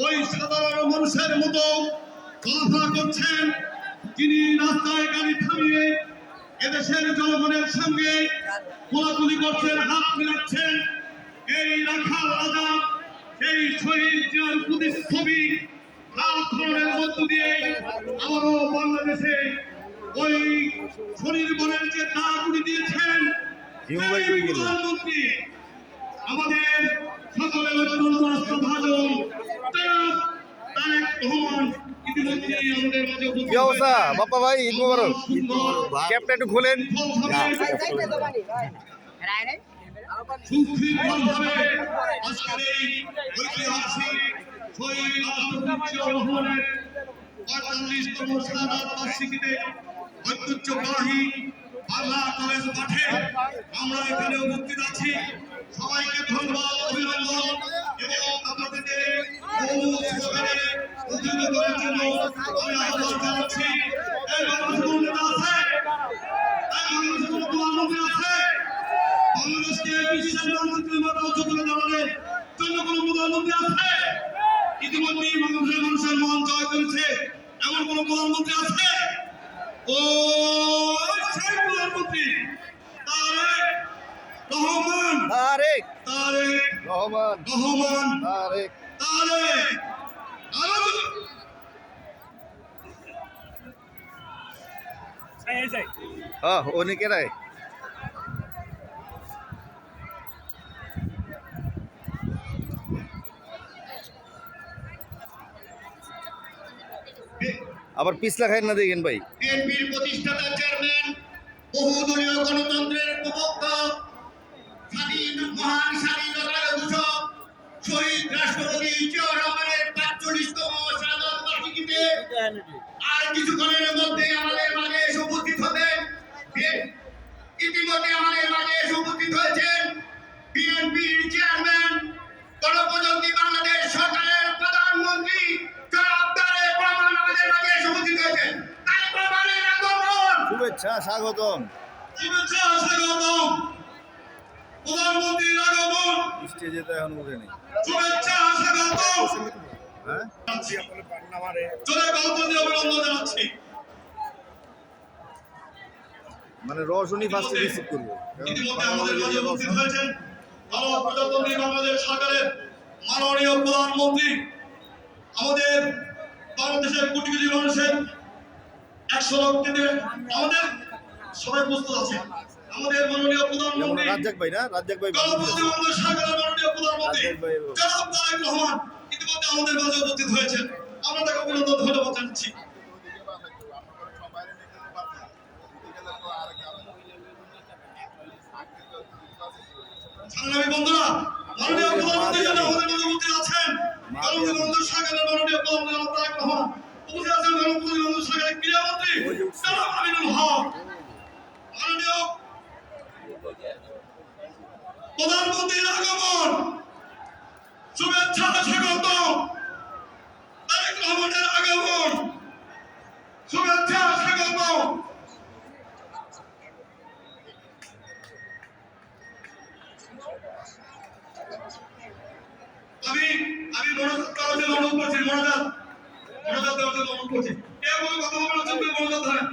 ওই সাধারণ মানুষের মতো চলাফেরা করছেন, যিনি রাস্তায় গাড়ি থামিয়ে এদেশের জনগণের সঙ্গে কোলাকুলি করছেন, হাত মিলাচ্ছেন। এই রাখাল রাজা, এই শহীদ জিয়ার প্রতিচ্ছবি হাত ধরনের মধ্য দিয়ে আবারও বাংলাদেশে ওই শরীর বনের যে দাগুড়ি দিয়েছেন প্রধানমন্ত্রী, আমাদের সকলের অত্যন্ত রাষ্ট্রভাজন তারেক রহমান ইতিমধ্যে আমাদের মাঝে কি অবস্থা বাপ্পা ভাই? ঈদ মোবারক। ক্যাপটা একটু খোলেন। সুশৃঙ্খলভাবে আজকের এই ঐতিহাসিক শহীদ রাষ্ট্রপতি রহমানের ৪৫তম শাহাদাত বার্ষিকীতে ঐতিহ্যবাহী বাংলা কলেজ মাঠে আমরা এখানে উপস্থিত আছি। সবাইকে ধন্যবাদ, অভিনন্দন এবং আপনাদেরকে উদ্যোগ করার জন্য আমি আহ্বান জানাচ্ছি। এই বাংলাদেশের নেতা আছে, এই বাংলাদেশের প্রধানমন্ত্রী আছে, বাংলাদেশকে বিশ্বের মানচিত্রের মতো উচ্চ করে দাঁড়ানোর জন্য কোন প্রধানমন্ত্রী আছে? ইতিমধ্যেই বাংলাদেশের মানুষের মন জয় করেছে এমন কোন প্রধানমন্ত্রী আছে? ও সেই প্রধানমন্ত্রী তারেক রহমান, তারেক রহমান, তারেক অনেকে রায় আবার পিছলা খাই না দেখেন ভাই। বিএনপির প্রতিষ্ঠাতা চেয়ারম্যান, বহুদলীয় গণতন্ত্রের প্রবক্তা, মহান স্বাধীনতার ঘোষক শহীদ রাষ্ট্রপতি জিয়াউর রহমানের ৪৫তম শাহাদাত বার্ষিকীতে আর কিছুক্ষণের মধ্যে আমাদের মাঝে এসে উপস্থিত হবেন। ইতিমধ্যে আমাদের মাঝে এসে উপস্থিত হয়েছেন বিএনপির চেয়ারম্যান, গণপ্রজাতন্ত্রী বাংলাদেশ সরকারের প্রধানমন্ত্রী জনাব তারেক রহমান আমাদের মাঝে এসে উপস্থিত হয়েছেন। তারেক রহমানের আগমন, শুভেচ্ছা, স্বাগতম। শুভেচ্ছা, স্বাগতম। প্রধানমন্ত্রীর আগমন, স্টেজে তো এখন উঠে নেই। শুভেচ্ছা, স্বাগতম। হ্যাঁ, চলে গণতন্ত্রী অভিনন্দন জানাচ্ছি। মানে রসুনই ফার্স্টে রিসিভ করবো। ইতিমধ্যে আমাদের মাঝে উপস্থিত হয়েছেন গণপ্রজাতন্ত্রী বাংলাদেশ সরকারের মাননীয় প্রধানমন্ত্রী, আমাদের বাংলাদেশের কোটি কোটি মানুষের ১০০ লক্ষতে আমাদের সবাই প্রস্তুত আছে। আমাদের মাননীয় প্রধানমন্ত্রী রাজ্জাক ভাই না, রাজ্জাক ভাই গণপ্রজাতন্ত্রী বাংলাদেশ সরকারের মাননীয় প্রধানমন্ত্রী জনাব তারেক রহমান ইতিমধ্যে আমাদের মাঝে উপস্থিত হয়েছেন। আমরা তাকে অভিনন্দন, ধন্যবাদ জানাচ্ছি। সংগ্রামী বন্ধুরা, মাননীয় প্রধানমন্ত্রী যেন আমাদের মধ্যে উপস্থিত আছেন। গণপ্রজাতন্ত্রী বাংলাদেশ সরকারের মাননীয় প্রধানমন্ত্রী জনাব তারেক রহমান উপস্থিত আছেন। গণপ্রজাতন্ত্রী বাংলাদেশ সরকারের ক্রীড়ামন্ত্রী জনাব আমিনুল হক, মাননীয় প্রধানমন্ত্রীর আগমন, শুভেচ্ছা, স্বাগতম। তারেক রহমানের আগমন, শুভেচ্ছা, স্বাগতম। আমি মনোযোগ দেওয়ার জন্য অনুরোধ করছি, মনোযোগ দেওয়ার জন্য অনুরোধ করছি। কেউ কথা বলার জন্য মনোযোগ ধরেন।